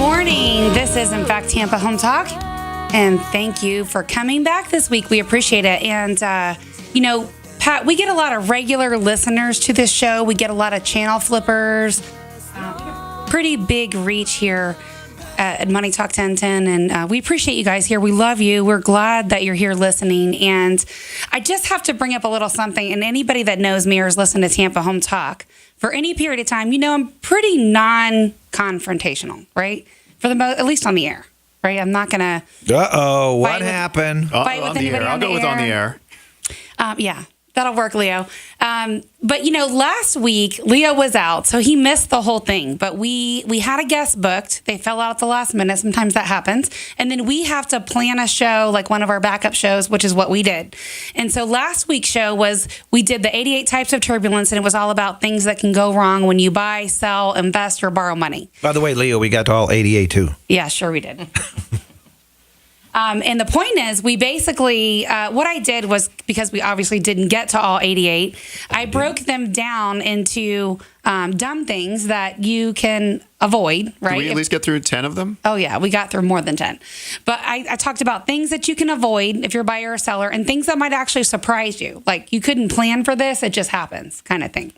morning. This is, in fact, Tampa Home Talk. And thank you for coming back this week. We appreciate it. And, Pat, we get a lot of regular listeners to this show. We get a lot of channel flippers. Pretty big reach here at Money Talk 1010. And we appreciate you guys here. We love you. We're glad that you're here listening. And I just have to bring up a little something. And anybody that knows me or has listened to Tampa Home Talk for any period of time, I'm pretty non-confrontational, right? For the at least on the air, right? I'm not going to. What happened? Fight with anybody I'll go with on the air. Yeah, that'll work, Leo. But last week Leo was out, so he missed the whole thing. But we had a guest booked. They fell out at the last minute. Sometimes that happens. And then we have to plan a show, like one of our backup shows, which is what we did. And so last week's show we did the 88 types of turbulence, and it was all about things that can go wrong when you buy, sell, invest, or borrow money. By the way, Leo, we got to all 88 too. Yeah, sure we did. And the point is, we basically, what I did was, because we obviously didn't get to all 88, I broke them down into dumb things that you can avoid, right? Did we at least get through 10 of them? Oh, yeah, we got through more than 10. But I talked about things that you can avoid if you're a buyer or seller, and things that might actually surprise you. Like, you couldn't plan for this, it just happens, kind of thing.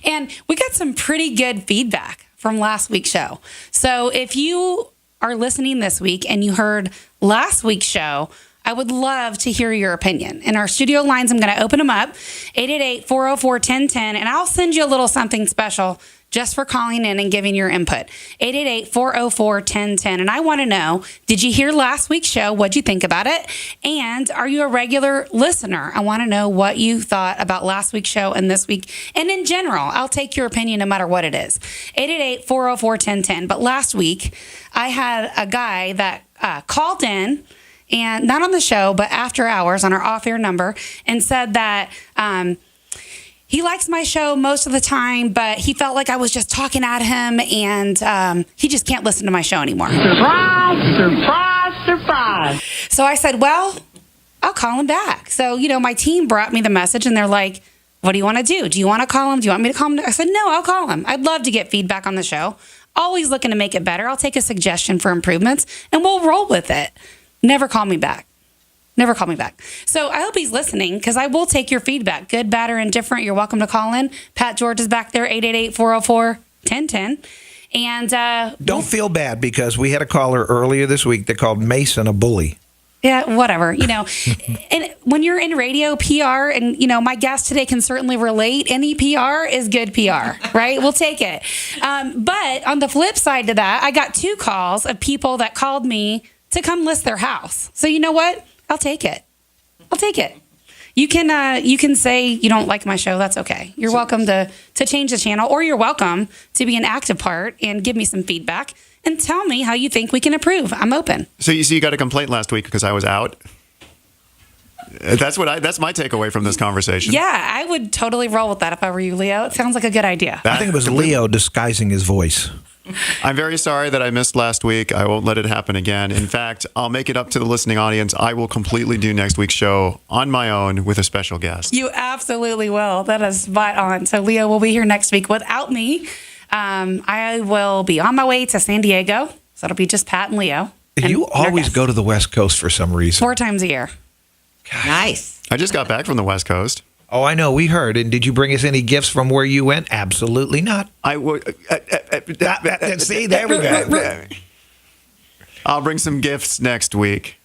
And we got some pretty good feedback from last week's show. So if you are listening this week and you heard last week's show, I would love to hear your opinion. In our studio lines, I'm going to open them up, 888-404-1010, and I'll send you a little something special just for calling in and giving your input. 888-404-1010. And I want to know, did you hear last week's show? What'd you think about it? And are you a regular listener? I want to know what you thought about last week's show and this week. And in general, I'll take your opinion no matter what it is. 888-404-1010. But last week, I had a guy that called in, and not on the show, but after hours on our off-air number, and said that he likes my show most of the time, but he felt like I was just talking at him, and he just can't listen to my show anymore. Surprise, surprise, surprise. So I said, well, I'll call him back. So, my team brought me the message, and they're like, what do you want to do? Do you want to call him? Do you want me to call him? I said, no, I'll call him. I'd love to get feedback on the show. Always looking to make it better. I'll take a suggestion for improvements, and we'll roll with it. Never call me back. Never call me back. So I hope he's listening, because I will take your feedback. Good, bad, or indifferent. You're welcome to call in. Pat George is back there, 888-404-1010. And don't feel bad, because we had a caller earlier this week that called Mason a bully. Yeah, whatever. And when you're in radio, PR, and, my guest today can certainly relate. Any PR is good PR, right? We'll take it. But on the flip side to that, I got 2 calls of people that called me to come list their house. So you know what? I'll take it. I'll take it. You can say you don't like my show. That's okay. You're welcome to change the channel, or you're welcome to be an active part and give me some feedback and tell me how you think we can improve. I'm open. So you got a complaint last week because I was out? That's my takeaway from this conversation. Yeah, I would totally roll with that if I were you, Leo. It sounds like a good idea. I think it was Leo disguising his voice. I'm very sorry that I missed last week. I won't let it happen again. In fact, I'll make it up to the listening audience. I will completely do next week's show on my own with a special guest. You absolutely will. That is spot on. So Leo will be here next week without me. I will be on my way to San Diego. So it'll be just Pat and Leo. You always go to the West Coast for some reason. 4 times a year. God. Nice. I just got back from the West Coast. Oh, I know. We heard. And did you bring us any gifts from where you went? Absolutely not. I would. See, there we go. I'll bring some gifts next week.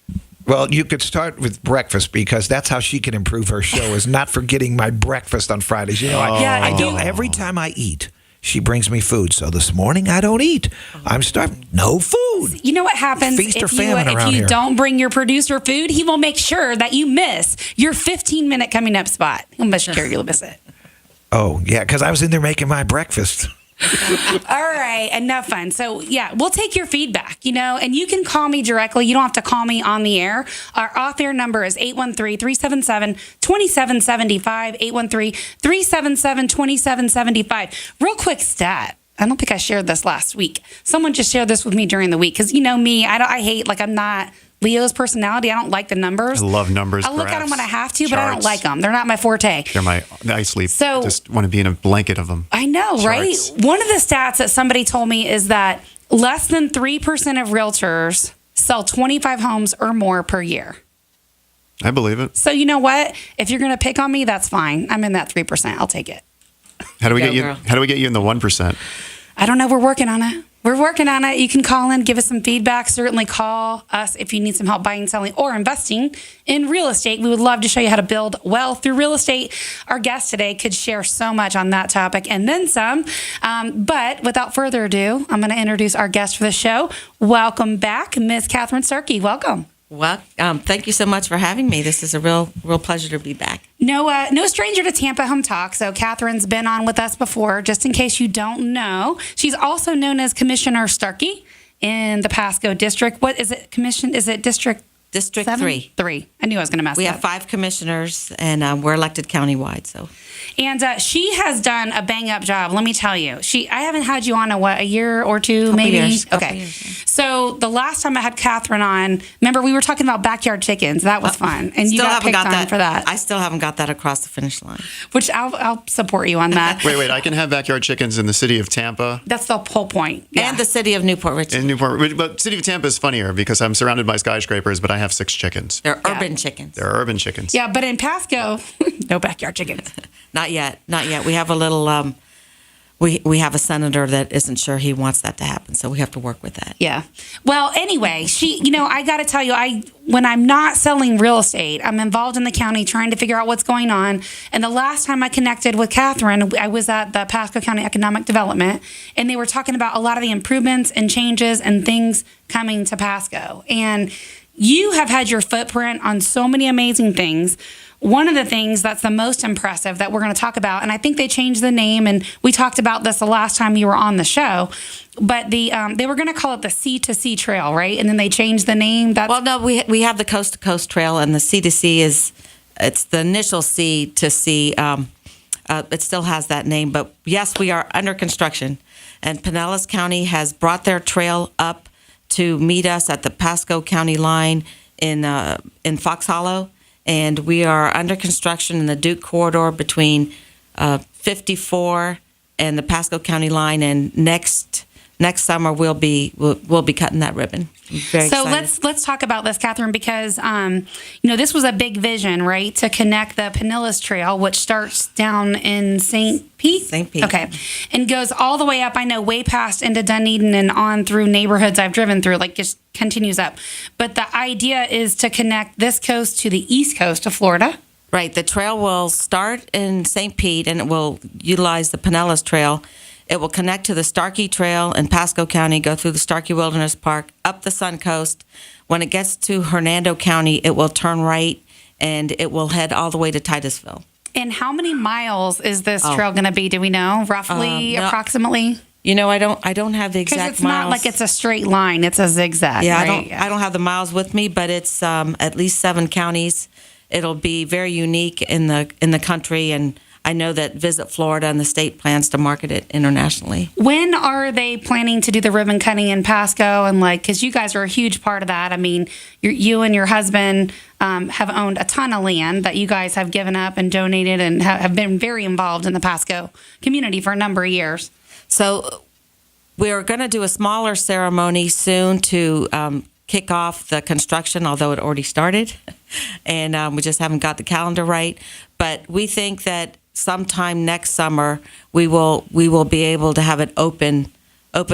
Well, you could start with breakfast, because that's how she can improve her show, is not forgetting my breakfast on Fridays. I do every time I eat. She brings me food. So this morning I don't eat. I'm starving. No food. You know what happens Feast or famine around if you here. don't bring your producer food? He will make sure that you miss your 15-minute coming up spot. He'll make sure you'll miss it. Oh, yeah, because I was in there making my breakfast. All right, enough fun. So, yeah, we'll take your feedback, and you can call me directly. You don't have to call me on the air. Our off-air number is 813-377-2775, 813-377-2775. Real quick stat. I don't think I shared this last week. Someone just shared this with me during the week, because me, I hate, I'm not Leo's personality. I don't like the numbers. I love numbers. I look at them when I have to, charts. but I don't like them. They're not my forte. I sleep. So, just want to be in a blanket of them. I know, Charts. right? One of the stats that somebody told me is that less than 3% of realtors sell 25 homes or more per year. I believe it. So you know what? If you're going to pick on me, that's fine. I'm in that 3%. I'll take it. How do we Go, get you? girl. How do we get you in the 1%? I don't know. We're working on it. We're working on it. You can call in, give us some feedback. Certainly call us if you need some help buying, selling, or investing in real estate. We would love to show you how to build wealth through real estate. Our guest today could share so much on that topic and then some. But without further ado, I'm going to introduce our guest for the show. Welcome back, Miss Kathryn Starkey. Welcome. Well, thank you so much for having me. This is a real pleasure to be back. No stranger to Tampa Home Talk. So Kathryn's been on with us before. Just in case you don't know, she's also known as Commissioner Starkey in the Pasco District. What is it? Is it District? District 7? 3. I knew I was going to mess We up. have 5 commissioners, and we're elected countywide. So, And she has done a bang up job. Let me tell you. I haven't had you on a year or two, Couple maybe. years, couple Okay. years, yeah. So the last time I had Kathryn on, remember we were talking about backyard chickens. That was fun, and you got picked on for that. I still haven't got that across the finish line. Which I'll support you on that. Wait. I can have backyard chickens in the city of Tampa. That's the whole point. Yeah. And the city of Newport Richey. In Newport, but city of Tampa is funnier because I'm surrounded by skyscrapers, but I have 6 chickens. They're urban chickens. They're urban chickens. Yeah, but in Pasco, no backyard chickens. Not yet. We have a little. We have a senator that isn't sure he wants that to happen, so we have to work with that. Yeah. Well, anyway, I got to tell you, when I'm not selling real estate, I'm involved in the county trying to figure out what's going on. And the last time I connected with Kathryn, I was at the Pasco County Economic Development, and they were talking about a lot of the improvements and changes and things coming to Pasco. And you have had your footprint on so many amazing things. One of the things that's the most impressive that we're going to talk about, and I think they changed the name, and we talked about this the last time you were on the show, but they were going to call it the C2C Trail, right? And then they changed the name. Well, no, we have the Coast to Coast Trail, and the C2C it's the initial C2C. It still has that name, but yes, we are under construction, and Pinellas County has brought their trail up to meet us at the Pasco County line in Fox Hollow. And we are under construction in the Duke corridor between 54 and the Pasco County line. And next summer we'll be cutting that ribbon. I'm very excited. let's talk about this, Kathryn, because this was a big vision, right? To connect the Pinellas Trail, which starts down in St. Pete. St. Pete. Okay, and goes all the way up. I know way past into Dunedin and on through neighborhoods I've driven through. Like just continues up. But the idea is to connect this coast to the east coast of Florida. Right. The trail will start in St. Pete, and it will utilize the Pinellas Trail. It will connect to the Starkey Trail in Pasco County, go through the Starkey Wilderness Park, up the Sun Coast. When it gets to Hernando County, it will turn right, and it will head all the way to Titusville. And how many miles is this trail going to be? Do we know roughly, approximately? I don't have the exact miles. Because it's not like it's a straight line; it's a zigzag. Yeah, right? I don't have the miles with me, but it's at least 7 counties. It'll be very unique in the country, and I know that Visit Florida and the state plans to market it internationally. When are they planning to do the ribbon cutting in Pasco? And because you guys are a huge part of that. I mean, you and your husband have owned a ton of land that you guys have given up and donated, and have been very involved in the Pasco community for a number of years. So we're going to do a smaller ceremony soon to kick off the construction, although it already started, and we just haven't got the calendar right. But we think that sometime next summer we will be able to have it open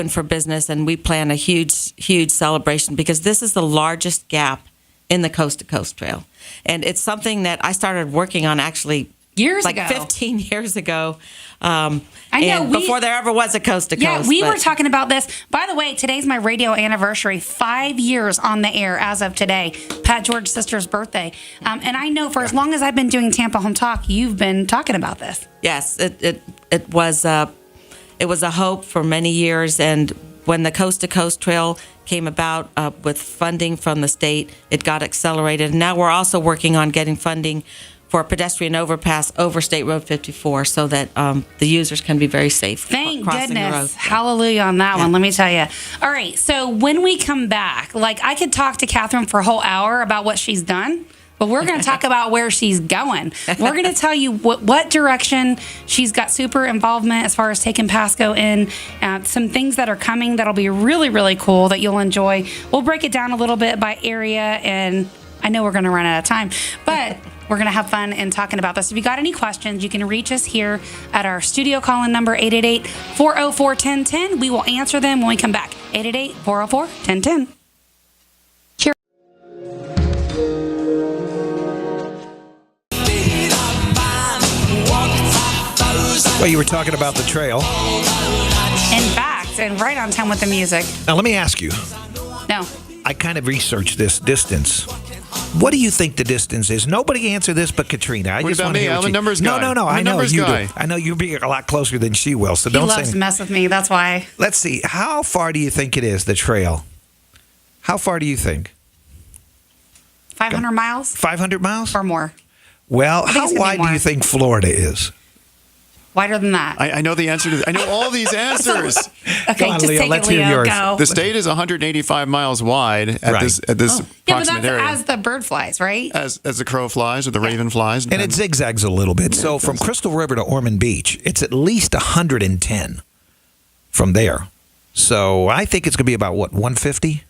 for business, and we plan a huge celebration because this is the largest gap in the Coast to Coast Trail, and it's something that I started working on actually years ago, 15 years ago. I know before there ever was a Coast to Coast. Yeah, we were talking about this. By the way, today's my radio anniversary. 5 years on the air as of today. Pat George's sister's birthday. And I know for as long as I've been doing Tampa Home Talk, you've been talking about this. Yes, it was a hope for many years, and when the Coast to Coast Trail came about with funding from the state, it got accelerated. And now we're also working on getting funding for a pedestrian overpass over State Road 54 so that the users can be very safe Thank crossing goodness. the road. Hallelujah on that one, let me tell you. All right, so when we come back, I could talk to Kathryn for a whole hour about what she's done, but we're going to talk about where she's going. We're going to tell you what direction she's got super involvement as far as taking Pasco in, some things that are coming that'll be really, really cool that you'll enjoy. We'll break it down a little bit by area, and I know we're going to run out of time, but we're going to have fun in talking about this. If you got any questions, you can reach us here at our studio call-in number, 888-404-1010. We will answer them when we come back. 888-404-1010. Cheers. Well, you were talking about the trail. In fact, and right on time with the music. Now, let me ask you. No. I kind of researched this distance. What do you think the distance is? Nobody answer this but Katrina. What about me? I'm a numbers guy. No. I'm I a know numbers you guy. do. I know you'll be a lot closer than she will, so He don't loves say. to mess with me. That's why. Let's see. How far do you think it is, the trail? How far do you think? 500 miles 500 miles? or more. Well, think how it's gonna be wide do more. you think Florida is? Wider than that. I know the answer to this. I know all these answers. Okay, Come on, just Leo, take let's it, hear Leo. yours. Go. The state is 185 miles wide at Right. this Yeah, but approximate that's area. as the bird flies, right? As the crow flies or the raven flies. And it zigzags a little bit. So from Crystal River to Ormond Beach, it's at least 110 from there. So I think it's going to be about, what, 150?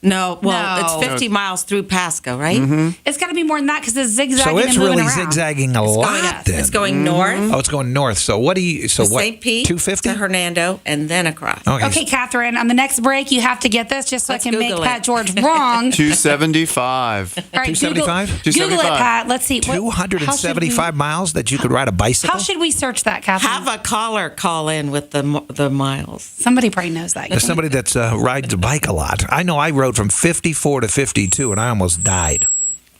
No, well, No. it's 50 miles through Pasco, right? It's got to be more than that because it's zigzagging So it's and moving really around. zigzagging a lot yes. then. It's going north Oh, it's going north. So what do you, so to what, St. Pete 250? to Hernando, and then across. Okay, Kathryn, on the next break, you have to get this just so Let's I can Google make Pat it. George wrong. 275. All right, 275? Google it, Pat. Let's see. 275 miles that you could ride a bicycle? How should we search that, Kathryn? Have a caller call in with the miles. Somebody probably knows that. There's somebody that's rides a bike a lot. I know I rode from 54 to 52, and I almost died.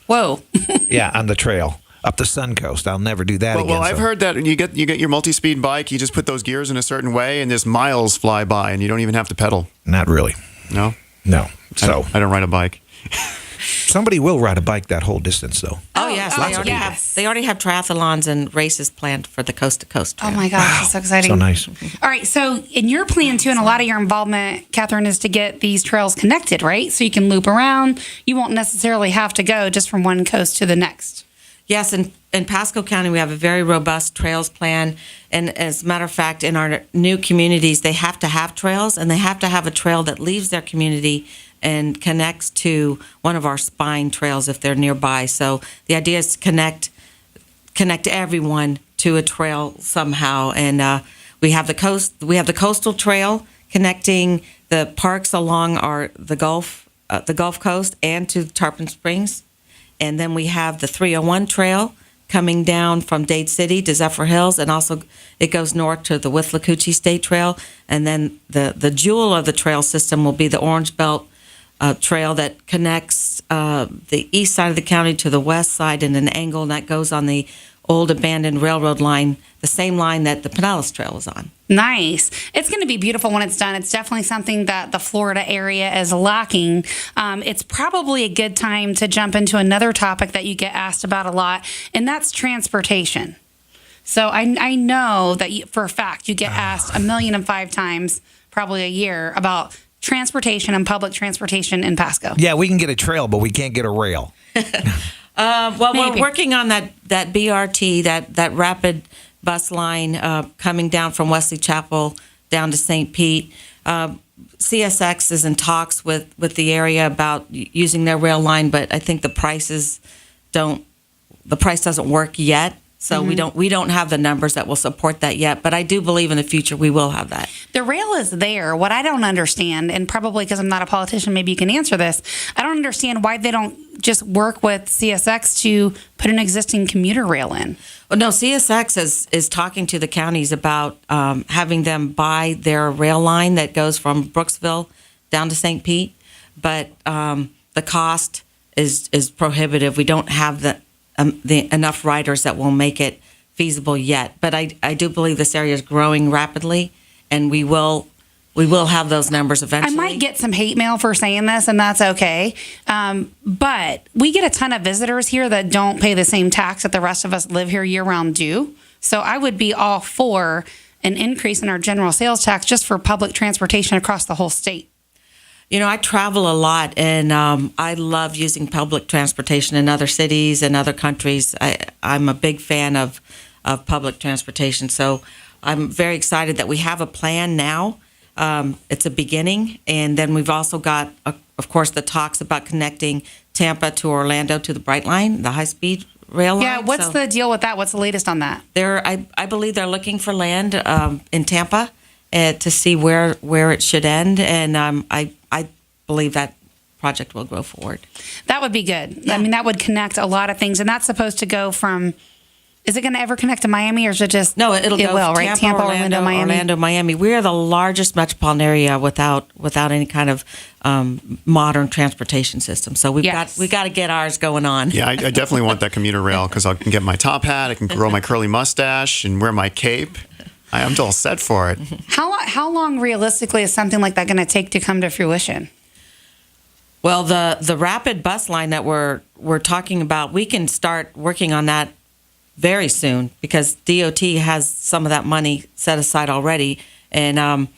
Whoa. Yeah, on the trail up the Suncoast. I'll never do that again. Well, I've so- heard that you get your multi-speed bike, you just put those gears in a certain way, and just miles fly by, and you don't even have to pedal. Not really. No, No. So I don't ride a bike. somebody will ride a bike that whole distance, though. Oh, yes, lots they of already people. have. They already have triathlons and races planned for the coast to coast. Oh my gosh, that's so exciting. So nice. All right, so in your plan too, and a lot of your involvement, Kathryn, is to get these trails connected, right? So you can loop around. You won't necessarily have to go just from one coast to the next. Yes, in Pasco County, we have a very robust trails plan. And as a matter of fact, in our new communities, they have to have trails, and they have to have a trail that leaves their community and connects to one of our spine trails if they're nearby. So the idea is to connect everyone to a trail somehow. And we have the coastal trail connecting the parks along the Gulf Coast and to Tarpon Springs. And then we have the 301 trail coming down from Dade City to Zephyr Hills, and also it goes north to the Withlacoochee State Trail. And then the jewel of the trail system will be the Orange Belt trail that connects the east side of the county to the west side in an angle, and that goes on the old abandoned railroad line, the same line that the Pinellas Trail was on. Nice. It's going to be beautiful when it's done. It's definitely something that the Florida area is lacking. It's probably a good time to jump into another topic that you get asked about a lot, and that's transportation. So I know that for a fact you get asked 1,000,005 times, probably a year, about transportation and public transportation in Pasco. Yeah, we can get a trail, but we can't get a rail. Well, Maybe. we're working on that BRT, that rapid bus line coming down from Wesley Chapel down to St. Pete. CSX is in talks with the area about using their rail line, but I think the price doesn't work yet. So we don't have the numbers that will support that yet, but I do believe in the future we will have that. The rail is there. What I don't understand, and probably because I'm not a politician, maybe you can answer this. I don't understand why they don't just work with CSX to put an existing commuter rail in. Well, no, CSX is talking to the counties about having them buy their rail line that goes from Brooksville down to St. Pete, but the cost is prohibitive. We don't have the enough riders that will make it feasible yet. But I do believe this area is growing rapidly, and we will have those numbers eventually. I might get some hate mail for saying this, and that's okay. But we get a ton of visitors here that don't pay the same tax that the rest of us live here year-round do. So I would be all for an increase in our general sales tax just for public transportation across the whole state. I travel a lot, and I love using public transportation in other cities and other countries. I'm a big fan of public transportation, so I'm very excited that we have a plan now. It's a beginning, and then we've also got, of course, the talks about connecting Tampa to Orlando to the Bright Line, the high-speed rail line. Yeah, what's the deal with that? What's the latest on that? I believe they're looking for land in Tampa to see where it should end, and I believe that project will go forward. That would be good. Yeah. I mean, that would connect a lot of things, and that's supposed to go from. Is it going to ever connect to Miami, or is it just? No, it will, right? Tampa, Orlando, Miami. Orlando, Miami. We are the largest metropolitan area without any kind of modern transportation system. So we got to get ours going on. Yeah, I definitely want that commuter rail because I can get my top hat, I can grow my curly mustache, and wear my cape. I'm all set for it. How long realistically is something like that going to take to come to fruition? Well, the rapid bus line that we're talking about, we can start working on that very soon because DOT has some of that money set aside already. And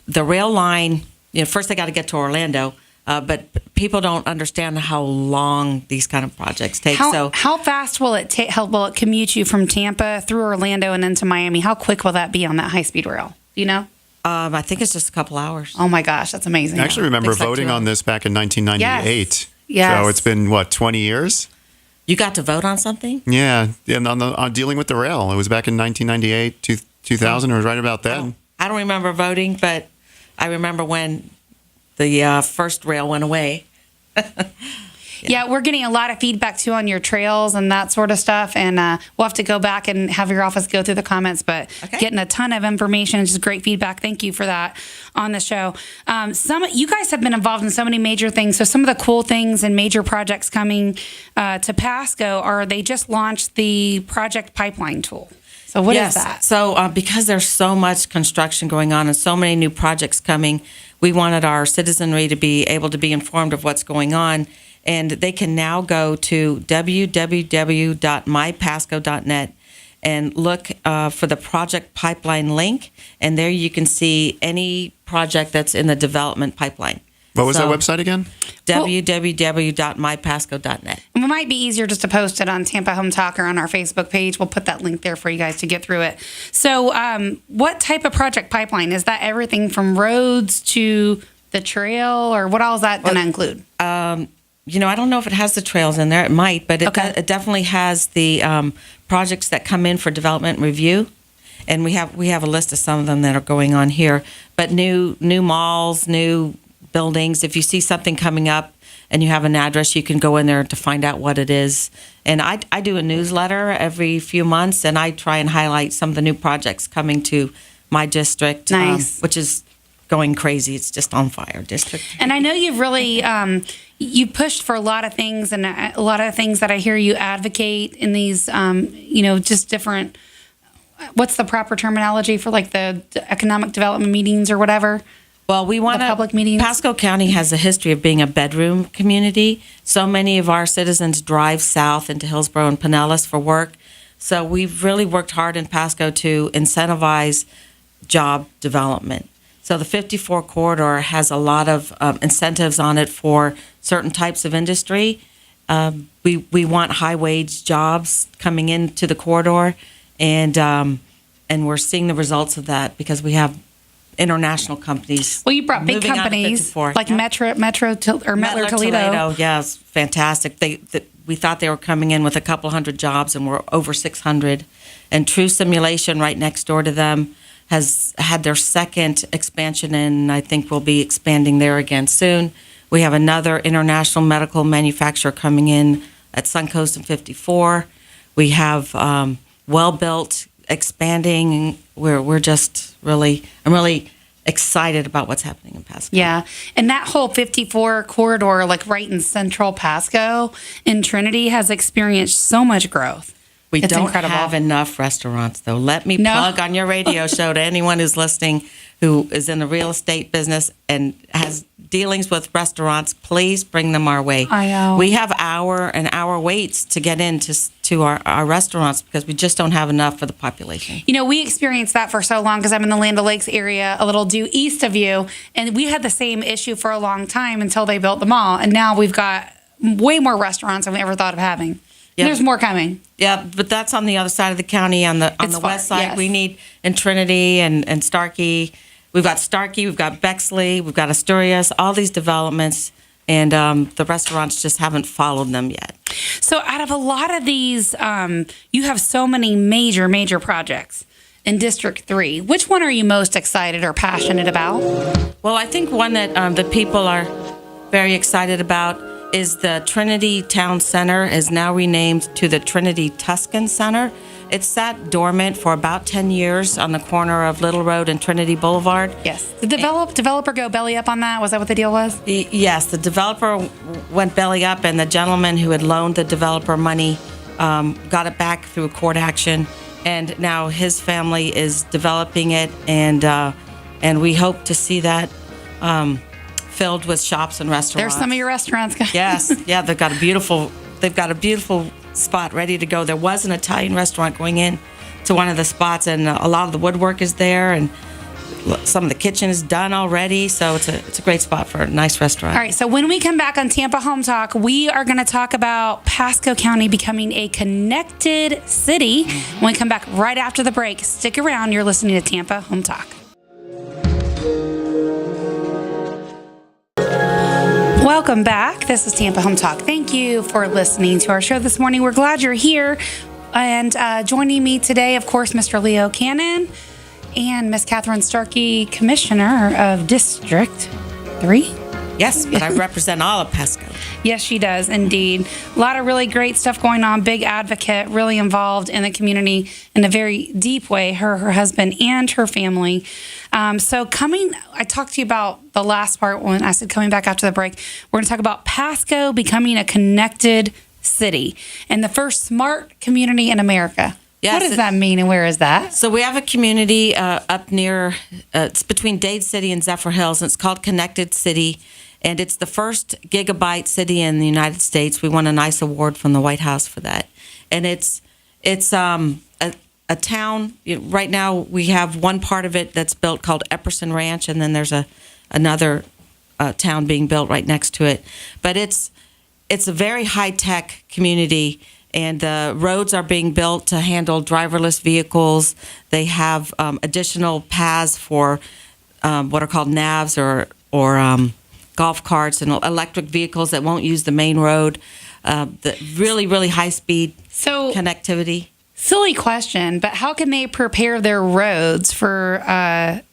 the rail line, first they got to get to Orlando, but people don't understand how long these kind of projects take. How fast will it take? How will it commute you from Tampa through Orlando and into Miami? How quick will that be on that high-speed rail? Do you know? I think it's just a couple hours. Oh my gosh, that's amazing. I actually remember voting on this back in 1998. Yes. So it's been, 20 years? You got to vote on something? Yeah, and on dealing with the rail. It was back in 1998, 2000. It was right about then. I don't remember voting, but I remember when the first rail went away. Yeah, we're getting a lot of feedback too on your trails and that sort of stuff, and we'll have to go back and have your office go through the comments. But getting a ton of information, just great feedback. Thank you for that on the show. You guys have been involved in so many major things. So some of the cool things and major projects coming to Pasco are they just launched the project pipeline tool. So what is that? So because there's so much construction going on and so many new projects coming, we wanted our citizenry to be able to be informed of what's going on. And they can now go to www.mypasco.net and look for the project pipeline link. And there you can see any project that's in the development pipeline. What was that website again? www.mypasco.net. It might be easier just to post it on Tampa Home Talk or on our Facebook page. We'll put that link there for you guys to get through it. So what type of project pipeline? Is that everything from roads to the trail, or what all is that going to include? I don't know if it has the trails in there. It might, but it definitely has the projects that come in for development review. And we have a list of some of them that are going on here. But new malls, new buildings. If you see something coming up and you have an address, you can go in there to find out what it is. And I do a newsletter every few months, and I try and highlight some of the new projects coming to my district, which is going crazy. It's just on fire district. And I know you've really you pushed for a lot of things, and a lot of things that I hear you advocate in these, just different. What's the proper terminology for like the economic development meetings or whatever? Well, we want public meetings. Pasco County has a history of being a bedroom community. So many of our citizens drive south into Hillsborough and Pinellas for work. So we've really worked hard in Pasco to incentivize job development. So the 54 corridor has a lot of incentives on it for certain types of industry. We want high wage jobs coming into the corridor, and we're seeing the results of that because we have international companies. Well, you brought big companies like Metro Toledo. Yeah, it's fantastic. We thought they were coming in with a couple hundred jobs, and we're over 600. And True Simulation, right next door to them, has had their second expansion, and I think we'll be expanding there again soon. We have another international medical manufacturer coming in at Suncoast and 54. We have well-built expanding. We're just I'm really excited about what's happening in Pasco. Yeah, and that whole 54 corridor, like right in central Pasco in Trinity, has experienced so much growth. We It's don't incredible. have enough restaurants, though. Let me No. plug on your radio show to anyone who's listening who is in the real estate business and has dealings with restaurants. Please bring them our way. I know. We have hour and hour waits to get into to our restaurants because we just don't have enough for the population. You know, we experienced that for so long because I'm in the Land O'Lakes area, a little due east of you, and we had the same issue for a long time until they built the mall, and now we've got way more restaurants than we ever thought of having. Yep. There's more coming. Yeah, but that's on the other side of the county, on the It's far, west side. yes. We need in Trinity and Starkey. We've got Starkey, we've got Bexley, we've got Asturias, all these developments, and the restaurants just haven't followed them yet. So out of a lot of these, you have so many major projects in District 3. Which one are you most excited or passionate about? Well, I think one that the people are very excited about is the Trinity Town Center is now renamed to the Trinity Tuscan Center. It sat dormant for about 10 years on the corner of Little Road and Trinity Boulevard. Yes. Did the developer go belly up on that? Was that what the deal was? Yes, the developer went belly up, and the gentleman who had loaned the developer money got it back through a court action, and now his family is developing it, and we hope to see that filled with shops and restaurants. There's some of your restaurants, guys. Yes, yeah, they've got a beautiful spot ready to go. There was an Italian restaurant going in to one of the spots, and a lot of the woodwork is there, and some of the kitchen is done already. So it's a great spot for a nice restaurant. All right, so when we come back on Tampa Home Talk, we are going to talk about Pasco County becoming a connected city. When we come back right after the break, stick around. You're listening to Tampa Home Talk. Welcome back. This is Tampa Home Talk. Thank you for listening to our show this morning. We're glad you're here. And joining me today, of course, Mr. Leo Cannyn and Miss Kathryn Starkey, Commissioner of District 3. Yes, but I represent all of Pasco. Yes, she does, indeed. A lot of really great stuff going on. Big advocate, really involved in the community in a very deep way, her husband and her family. I talked to you about the last part when I said coming back after the break. We're going to talk about Pasco becoming a connected city and the first smart community in America. Yes, what does that mean, and where is that? So we have a community up near, it's between Dade City and Zephyr Hills, and it's called Connected City. And it's the first gigabyte city in the United States. We won a nice award from the White House for that. And it's a town. Right now, we have one part of it that's built called Epperson Ranch, and then there's another town being built right next to it. But it's a very high-tech community, and the roads are being built to handle driverless vehicles. They have additional paths for what are called navs or golf carts and electric vehicles that won't use the main road. The really high-speed connectivity. Silly question, but how can they prepare their roads for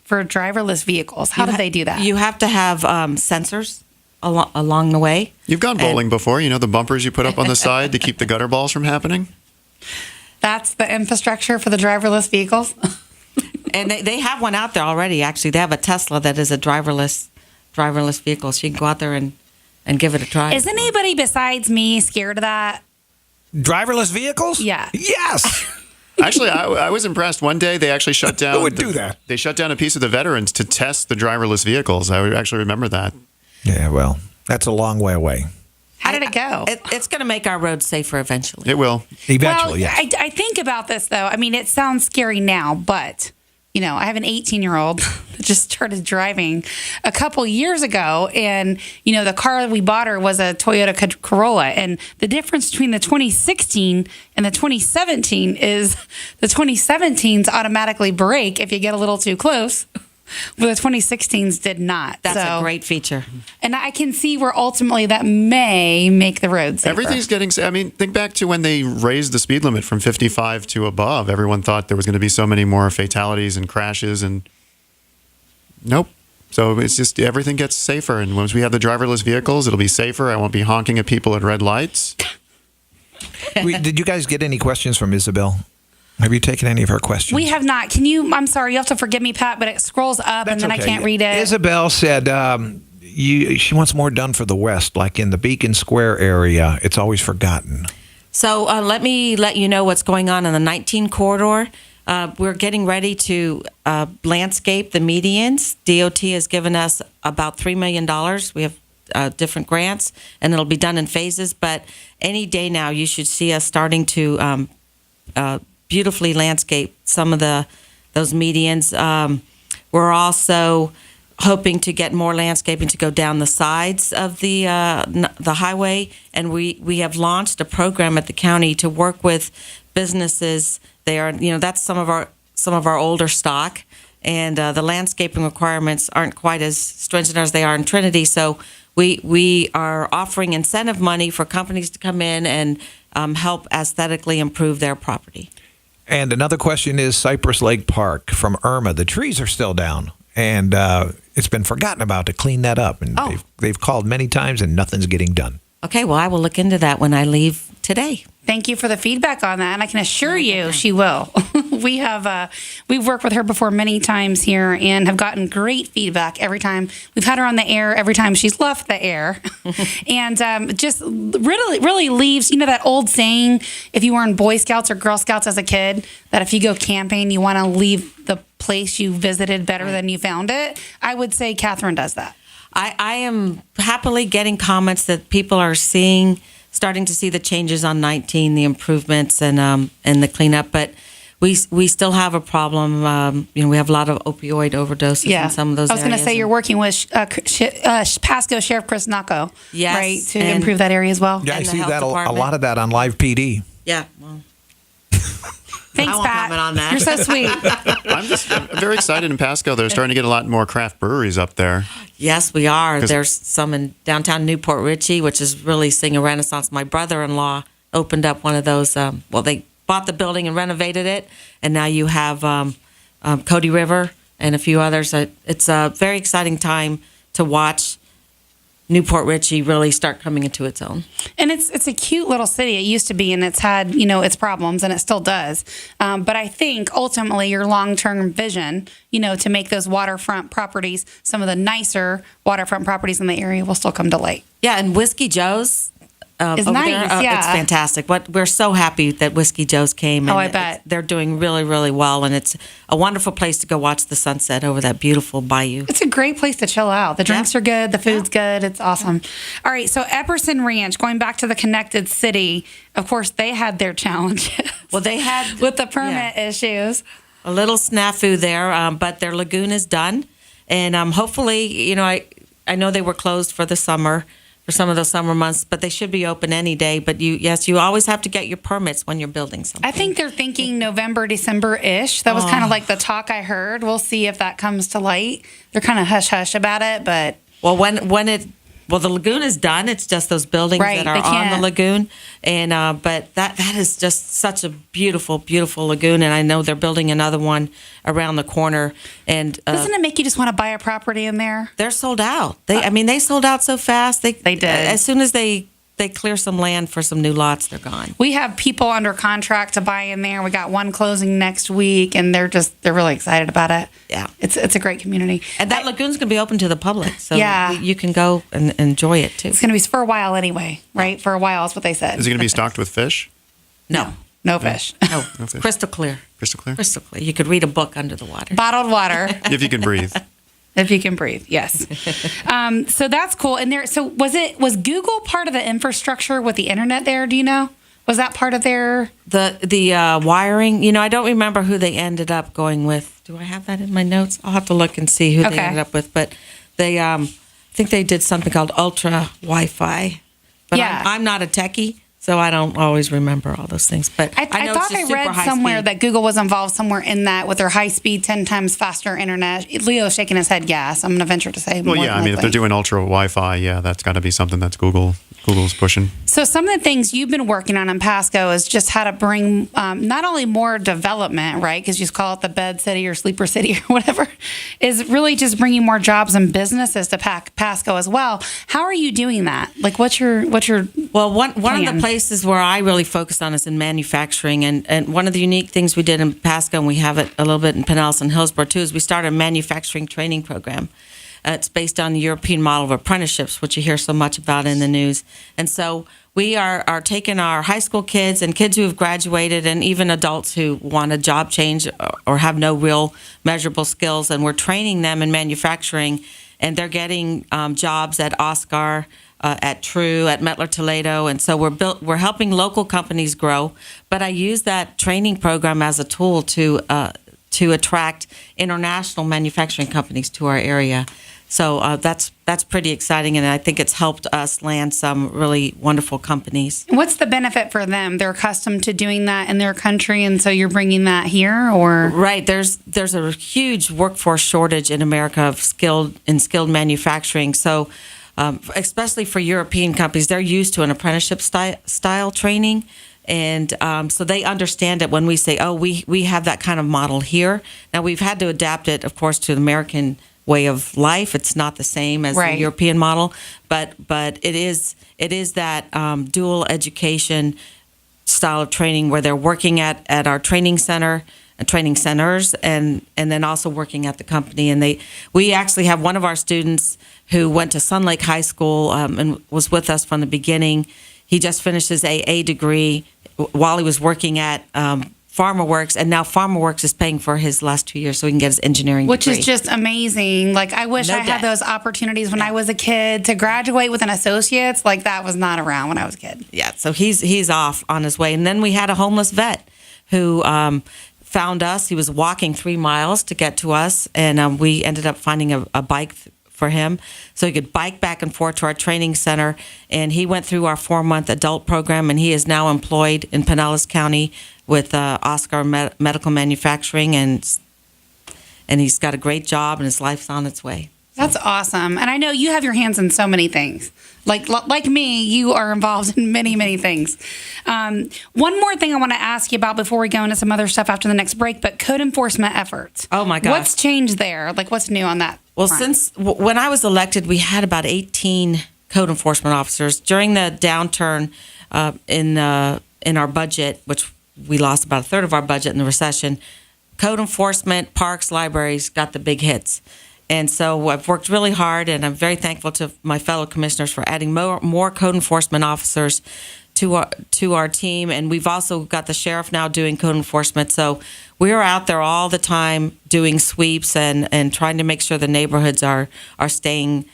driverless vehicles? How do they do that? You have to have sensors along the way. You've gone bowling before. You know the bumpers you put up on the side to keep the gutter balls from happening? That's the infrastructure for the driverless vehicles? And they have one out there already, actually. They have a Tesla that is a driverless vehicle. So you can go out there and give it a try. Is anybody besides me scared of that? Driverless vehicles? Yeah. Yes. Actually, I was impressed. One day they actually shut down. Who would do that? They shut down a piece of the veterans to test the driverless vehicles. I actually remember that. Yeah, well, that's a long way away. How did it go? It's going to make our roads safer eventually. It will. Eventually, yes. I think about this, though. I mean, it sounds scary now, but, I have an 18-year-old that just started driving a couple years ago. And, the car we bought her was a Toyota Corolla. And the difference between the 2016 and the 2017 is the 2017s automatically brake if you get a little too close. Well, the 2016s did not. That's a great feature. And I can see where ultimately that may make the roads safer. Everything's getting. I mean, think back to when they raised the speed limit from 55 to above. Everyone thought there was going to be so many more fatalities and crashes, and nope. So it's just everything gets safer. And once we have the driverless vehicles, it'll be safer. I won't be honking at people at red lights. Did you guys get any questions from Isabel? Have you taken any of her questions? We have not. I'm sorry, you have to forgive me, Pat, but it scrolls up and then I can't read it. Isabel said she wants more done for the West, like in the Beacon Square area. It's always forgotten. So let me let you know what's going on in the 19 corridor. We're getting ready to landscape the medians. DOT has given us about $3 million. We have different grants, and it'll be done in phases. But any day now, you should see us starting to beautifully landscape some of those medians. We're also hoping to get more landscaping to go down the sides of the highway, and we have launched a program at the county to work with businesses. They are, that's some of our older stock, and the landscaping requirements aren't quite as stringent as they are in Trinity. So we are offering incentive money for companies to come in and help aesthetically improve their property. And another question is Cypress Lake Park from Irma. The trees are still down, and it's been forgotten about to clean that up. And they've called many times, and nothing's getting done. Okay, well, I will look into that when I leave today. Thank you for the feedback on that, and I can assure you she will. We've worked with her before many times here and have gotten great feedback every time. We've had her on the air every time she's left the air. And just really leaves, that old saying, if you were in Boy Scouts or Girl Scouts as a kid, that if you go camping, you want to leave the place you visited better than you found it. I would say Kathryn does that. I am happily getting comments that people are starting to see the changes on 19, the improvements and the cleanup, but we still have a problem. We have a lot of opioid overdoses in some of those areas. I was going to say you're working with Pasco Sheriff Chris Nacco, right, to improve that area as well. Yeah, I see that a lot of that on Live PD. Yeah, well. Thanks, I won't Pat. comment on that. You're so sweet. I'm very excited in Pasco. They're starting to get a lot more craft breweries up there. Yes, we are. There's some in downtown Newport Richey, which is really seeing a renaissance. My brother-in-law opened up one of those. They bought the building and renovated it, and now you have Cody River and a few others. It's a very exciting time to watch Newport Richey really start coming into its own. And it's a cute little city. It used to be, and it's had, its problems, and it still does. But I think ultimately your long-term vision, to make those waterfront properties, some of the nicer waterfront properties in the area will still come to light. Yeah, and Whiskey Joe's is over nice. there, Yeah. it's fantastic. We're so happy that Whiskey Joe's came. And I bet. They're doing really, really well, and it's a wonderful place to go watch the sunset over that beautiful bayou. It's a great place to chill out. The drinks are good. The food's good. It's awesome. All right, so Epperson Ranch, going back to the connected city, of course, they had their challenges. Well, they had with the permit issues. A little snafu there, but their lagoon is done, and hopefully, I know they were closed for the summer, for some of those summer months, but they should be open any day. But you always have to get your permits when you're building something. I think they're thinking November, December-ish. That was kind of like the talk I heard. We'll see if that comes to light. They're kind of hush-hush about it, but... Well, the lagoon is done. It's just those buildings that are on the lagoon, and but that is just such a beautiful, beautiful lagoon. And I know they're building another one around the corner. And doesn't it make you just want to buy a property in there? They're sold out. They sold out so fast. They did. As soon as they clear some land for some new lots, they're gone. We have people under contract to buy in there. We got one closing next week, and they're really excited about it. Yeah, it's a great community. And that lagoon's going to be open to the public, so yeah, you can go and enjoy it too. It's going to be for a while anyway, right? For a while is what they said. Is it going to be stocked with fish? No fish. No, crystal clear. Crystal clear. Crystal clear. You could read a book under the water. Bottled water. If you can breathe. If you can breathe, yes. So that's cool. And so was Google part of the infrastructure with the internet there? Do you know? Was that part of their the wiring? I don't remember who they ended up going with. Do I have that in my notes? I'll have to look and see who they ended up with. But they, I think they did something called Ultra Wi-Fi. But I'm not a techie. So I don't always remember all those things, but I know thought I read somewhere that Google was involved somewhere in that with their high speed, 10 times faster internet. Leo's shaking his head. Yes, I'm going to venture to say. Well, yeah, if they're doing ultra Wi-Fi, that's got to be something that's Google's pushing. So some of the things you've been working on in Pasco is just how to bring not only more development, right? Because you call it the bed city or sleeper city or whatever, is really just bringing more jobs and businesses to Pasco as well. How are you doing that? Like, what's your well, one of the places where I really focused on is in manufacturing, and one of the unique things we did in Pasco, and we have it a little bit in Pinellas and Hillsborough too, is we started a manufacturing training program. It's based on the European model of apprenticeships, which you hear so much about in the news. And so we are taking our high school kids and kids who have graduated and even adults who want a job change or have no real measurable skills, and we're training them in manufacturing, and they're getting jobs at Oscar, at True, at Mettler Toledo, and so we're helping local companies grow. But I use that training program as a tool to attract international manufacturing companies to our area. So that's pretty exciting, and I think it's helped us land some really wonderful companies. What's the benefit for them? They're accustomed to doing that in their country, and so you're bringing that here, or right? There's a huge workforce shortage in America of skilled manufacturing. So, especially for European companies, they're used to an apprenticeship style training. And so they understand it when we say, oh, we have that kind of model here. Now, we've had to adapt it, of course, to the American way of life. It's not the same as the European model, but it is that dual education style of training where they're working at our training centers, and then also working at the company. And we actually have one of our students who went to Sun Lake High School and was with us from the beginning. He just finished his AA degree while he was working at FarmerWorks, and now FarmerWorks is paying for his last 2 years so he can get his engineering which degree. is just amazing. Like, I wish I had those opportunities when I was a kid to graduate with an associate's. Like, that was not around when I was a kid. Yeah, so he's off on his way. And then we had a homeless vet who found us. He was walking 3 miles to get to us, and we ended up finding a bike for him so he could bike back and forth to our training center. And he went through our 4-month adult program, and he is now employed in Pinellas County with Oscar Medical Manufacturing, and he's got a great job, and his life's on its way. That's awesome. And I know you have your hands in so many things. Like me, you are involved in many, many things. One more thing I want to ask you about before we go into some other stuff after the next break, but code enforcement efforts. Oh, my gosh. What's changed there? Like, what's new on that? Well, front? when I was elected, we had about 18 code enforcement officers. During the downturn in our budget, which we lost about a third of our budget in the recession, code enforcement, parks, libraries got the big hits. And so I've worked really hard, and I'm very thankful to my fellow commissioners for adding more code enforcement officers to our team. And we've also got the sheriff now doing code enforcement. So we are out there all the time doing sweeps and trying to make sure the neighborhoods are staying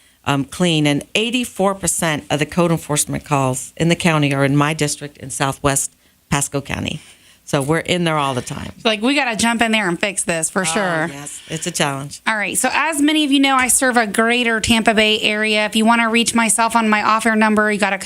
clean. And 84% of the code enforcement calls in the county are in my district in Southwest Pasco County. So we're in there all the time. Like, we got to jump in there and fix this for sure. Yes, it's a challenge. All right. So as many of you know, I serve a greater Tampa Bay area. If you want to reach myself on my off-air number, you got a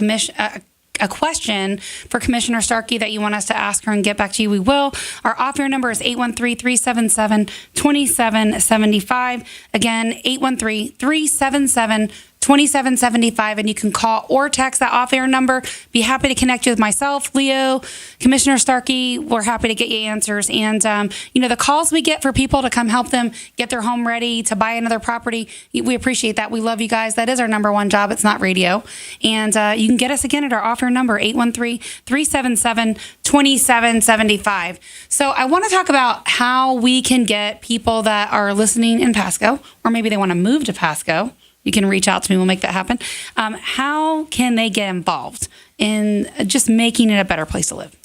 question for Commissioner Starkey that you want us to ask her and get back to you, we will. Our off-air number is 813-377-2775. Again, 813-377-2775, and you can call or text that off-air number. Be happy to connect you with myself, Leo, Commissioner Starkey. We're happy to get you answers. And, the calls we get for people to come help them get their home ready to buy another property, we appreciate that. We love you guys. That is our number one job. It's not radio. And you can get us again at our off-air number, 813-377-2775. So I want to talk about how we can get people that are listening in Pasco, or maybe they want to move to Pasco. You can reach out to me. We'll make that happen. How can they get involved in just making it a better place to live?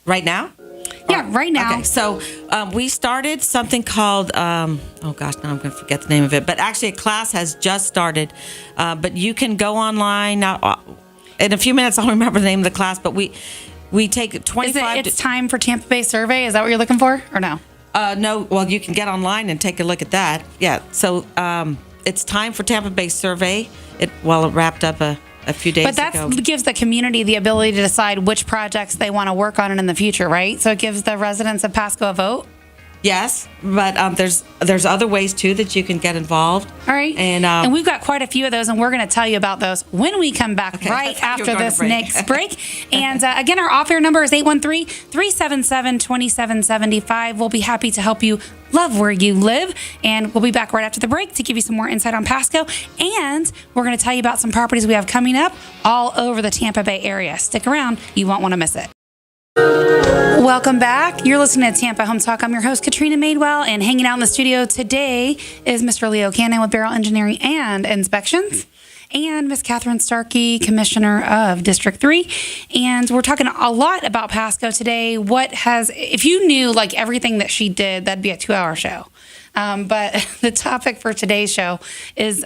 Right now? Yeah, right now. Okay, so we started something called, now I'm going to forget the name of it, but actually a class has just started. But you can go online. Now, in a few minutes, I'll remember the name of the class, but we take 25... It's time for Tampa Bay Survey? Is that what you're looking for, or no? No, well, you can get online and take a look at that. Yeah, so it's time for Tampa Bay Survey. It wrapped up a few days ago. But that gives the community the ability to decide which projects they want to work on in the future, right? So it gives the residents of Pasco a vote? Yes, but there's other ways too that you can get involved. All right, and we've got quite a few of those, and we're going to tell you about those when we come back right after this next break. And again, our off-air number is 813-377-2775. We'll be happy to help you love where you live, and we'll be back right after the break to give you some more insight on Pasco, and we're going to tell you about some properties we have coming up all over the Tampa Bay area. Stick around, you won't want to miss it. Welcome back. You're listening to Tampa Home Talk. I'm your host, Katrina Madewell, and hanging out in the studio today is Mr. Leo Cannyn with Beryl Engineering and Inspections. and Miss Kathryn Starkey, Commissioner of District 3. And we're talking a lot about Pasco today. If you knew like everything that she did, that'd be a 2-hour show. But the topic for today's show is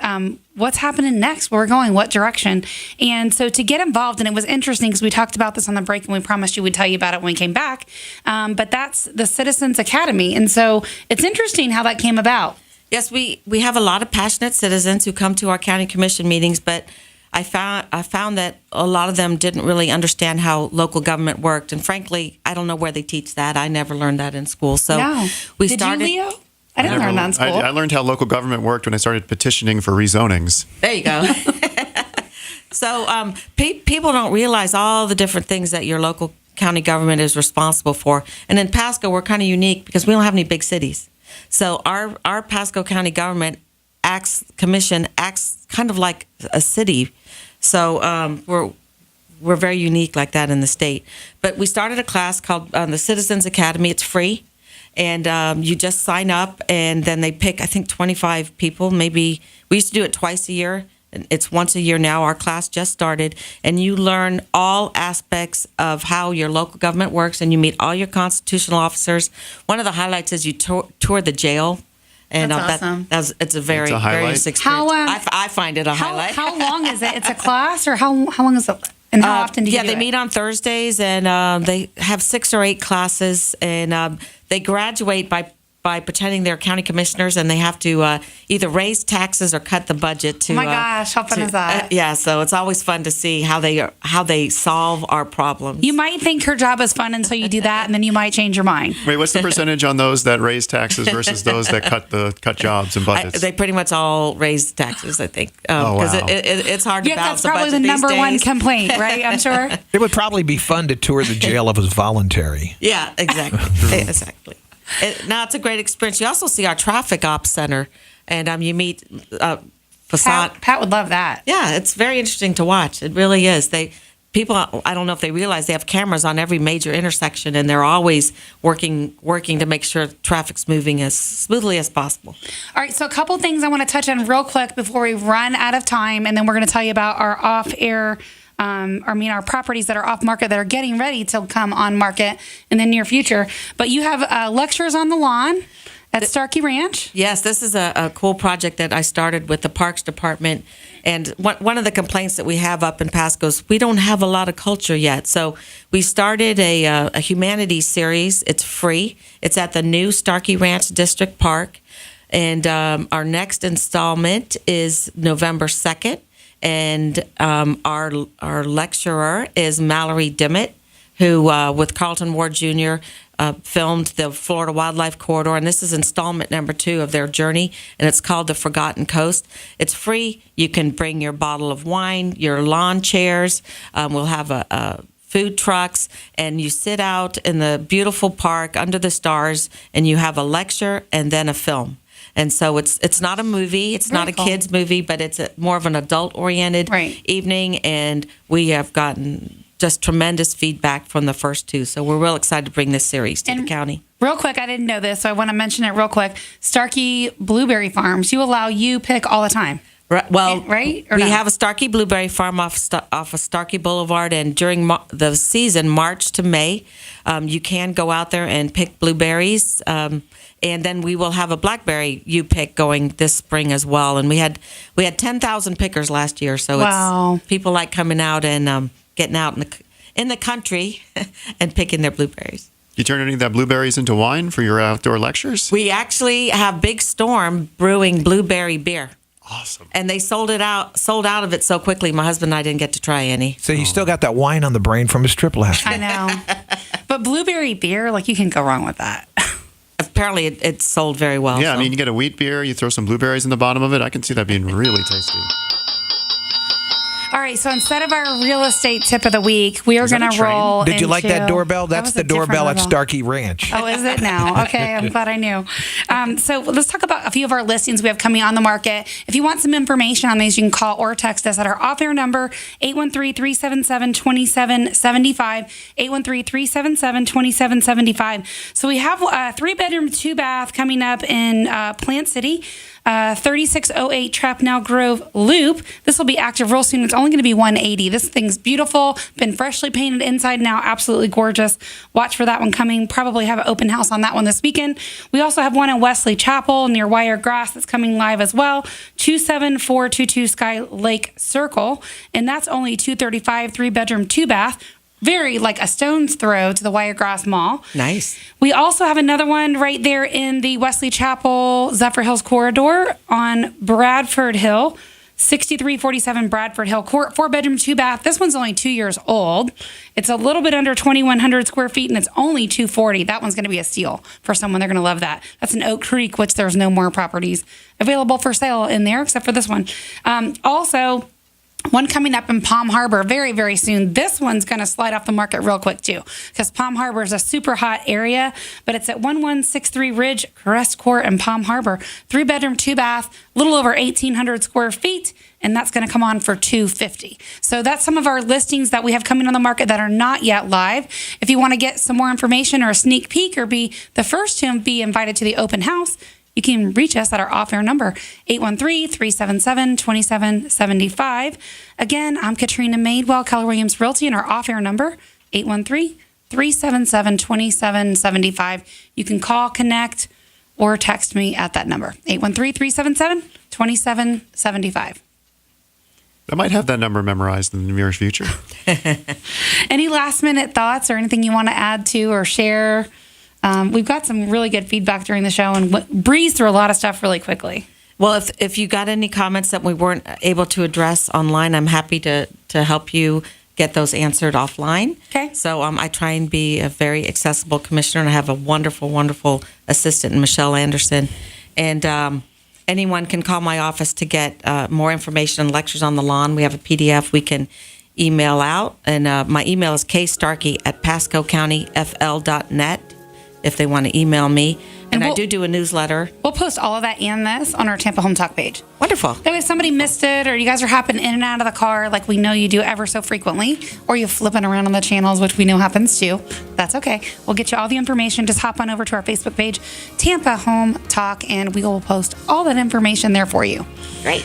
what's happening next, where we're going, what direction. And so to get involved, and it was interesting because we talked about this on the break and we promised you we'd tell you about it when we came back. But that's the Citizens Academy. And so it's interesting how that came about. Yes, we have a lot of passionate citizens who come to our county commission meetings, but I found that a lot of them didn't really understand how local government worked. And frankly, I don't know where they teach that. I never learned that in school. So we Did started. you, Leo? I didn't learn that in school. I learned how local government worked when I started petitioning for rezonings. There you go. So people don't realize all the different things that your local county government is responsible for. And in Pasco, we're kind of unique because we don't have any big cities. So our Pasco County government commission acts kind of like a city. So we're very unique like that in the state. But we started a class called the Citizens Academy. It's free. And you just sign up, and then they pick, I think, 25 people. Maybe we used to do it twice a year. It's once a year now. Our class just started, and you learn all aspects of how your local government works, and you meet all your constitutional officers. One of the highlights is you tour the jail. And That's awesome. It's a very nice experience. I find it a highlight. How long is it? It's a class, or how long is it? And how often do you do they it? meet on Thursdays, and they have 6 or 8 classes, and they graduate by pretending they're county commissioners, and they have to either raise taxes or cut the budget to. Oh my gosh, how fun is that? So it's always fun to see how they solve our problems. You might think her job is fun until you do that, and then you might change your mind. Wait, what's the percentage on those that raise taxes versus those that cut jobs and budgets? They pretty much all raise taxes, I think, because it's hard to balance that's probably the number one complaint, right? I'm sure. It would probably be fun to tour the jail if it was voluntary. Yeah, exactly. Exactly. Now it's a great experience. You also see our traffic ops center, and you meet facade. Pat would love that. Yeah, it's very interesting to watch. It really is. People, I don't know if they realize they have cameras on every major intersection, and they're always working to make sure traffic's moving as smoothly as possible. All right, so a couple things I want to touch on real quick before we run out of time, and then we're going to tell you about our off-air. Our properties that are off market that are getting ready to come on market in the near future. But you have lectures on the lawn at Starkey Ranch. Yes, this is a cool project that I started with the Parks Department. And one of the complaints that we have up in Pasco is we don't have a lot of culture yet. So we started a humanities series. It's free. It's at the new Starkey Ranch District Park. And our next installment is November 2nd. And our lecturer is Mallory Dimmitt, who, with Carlton Ward Jr., filmed the Florida Wildlife Corridor. And this is installment number 2 of their journey, and it's called The Forgotten Coast. It's free. You can bring your bottle of wine, your lawn chairs. We'll have food trucks, and you sit out in the beautiful park under the stars, and you have a lecture and then a film. And so it's not a movie, it's not a kids movie, but it's more of an adult-oriented evening, and we have gotten just tremendous feedback from the first 2. So we're real excited to bring this series to the county. Real quick, I didn't know this, so I want to mention it real quick. Starkey Blueberry Farms, you allow you pick all the time. Right? We have a Starkey Blueberry Farm off of Starkey Boulevard, and during the season, March to May, you can go out there and pick blueberries. And then we will have a blackberry pick going this spring as well. And we had 10,000 pickers last year, so it's people like coming out and getting out in the country and picking their blueberries. You turn any of that blueberries into wine for your outdoor lectures? We actually have Big Storm brewing blueberry beer. Awesome. And they sold out of it so quickly, my husband and I didn't get to try any. So you still got that wine on the brain from his trip last night. I know. But blueberry beer, you can go wrong with that. Apparently, it sold very well. Yeah, you get a wheat beer, you throw some blueberries in the bottom of it. I can see that being really tasty. All right, so instead of our real estate tip of the week, we are going to roll Did you like that doorbell? That's the doorbell at Starkey Ranch. Oh, is it now? Okay, I'm glad I knew. So let's talk about a few of our listings we have coming on the market. If you want some information on these, you can call or text us at our off-air number, 813-377-2775, 813-377-2775. So we have a 3-bedroom, 2-bath coming up in Plant City. 3608 Trapnell Grove Loop. This will be active real soon. It's only going to be $180. This thing's beautiful. Been freshly painted inside now. Absolutely gorgeous. Watch for that one coming. Probably have an open house on that one this weekend. We also have one in Wesley Chapel near Wiregrass that's coming live as well. 27422 Sky Lake Circle. And that's only $235, 3-bedroom, 2-bath. Very like a stone's throw to the Wiregrass Mall. Nice. We also have another one right there in the Wesley Chapel Zephyr Hills corridor on Bradford Hill, 6347 Bradford Hill Court, 4-bedroom, 2-bath. This one's only 2 years old. It's a little bit under 2,100 square feet, and it's only $240. That one's going to be a steal for someone. They're going to love that. That's in Oak Creek, which there's no more properties available for sale in there except for this one. Also, one coming up in Palm Harbor very, very soon. This one's going to slide off the market real quick, too, because Palm Harbor is a super hot area, but it's at 1163 Ridge, Crest Court in Palm Harbor. 3-bedroom, 2-bath, a little over 1,800 square feet, and that's going to come on for $250. So that's some of our listings that we have coming on the market that are not yet live. If you want to get some more information or a sneak peek or be the first to be invited to the open house, you can reach us at our off-air number, 813-377-2775. Again, I'm Katrina Madewell, Keller Williams Realty, and our off-air number, 813-377-2775. You can call, connect, or text me at that number, 813-377-2775. I might have that number memorized in the near future. Any last-minute thoughts or anything you want to add to or share? We've got some really good feedback during the show and breezed through a lot of stuff really quickly. Well, if you got any comments that we weren't able to address online, I'm happy to help you get those answered offline. Okay. So I try and be a very accessible commissioner, and I have a wonderful, wonderful assistant, Michelle Anderson. And anyone can call my office to get more information on lectures on the lawn. We have a PDF we can email out, and my email is kstarkey@pascocountyfl.net. if they want to email me. And I do a newsletter. We'll post all of that and this on our Tampa Home Talk page. Wonderful. That way if somebody missed it or you guys are hopping in and out of the car like we know you do ever so frequently, or you're flipping around on the channels, which we know happens too, that's okay. We'll get you all the information. Just hop on over to our Facebook page, Tampa Home Talk, and we will post all that information there for you. Great.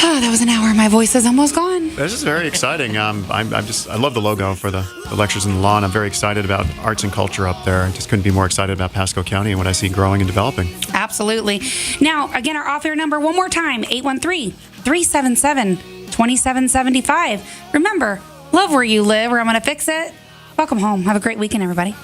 Oh, that was an hour. My voice is almost gone. This is very exciting. I love the logo for the lectures in the lawn. I'm very excited about arts and culture up there. I just couldn't be more excited about Pasco County and what I see growing and developing. Absolutely. Now, again, our off-air number one more time, 813-377-2775. Remember, love where you live, or I'm going to fix it. Welcome home. Have a great weekend, everybody.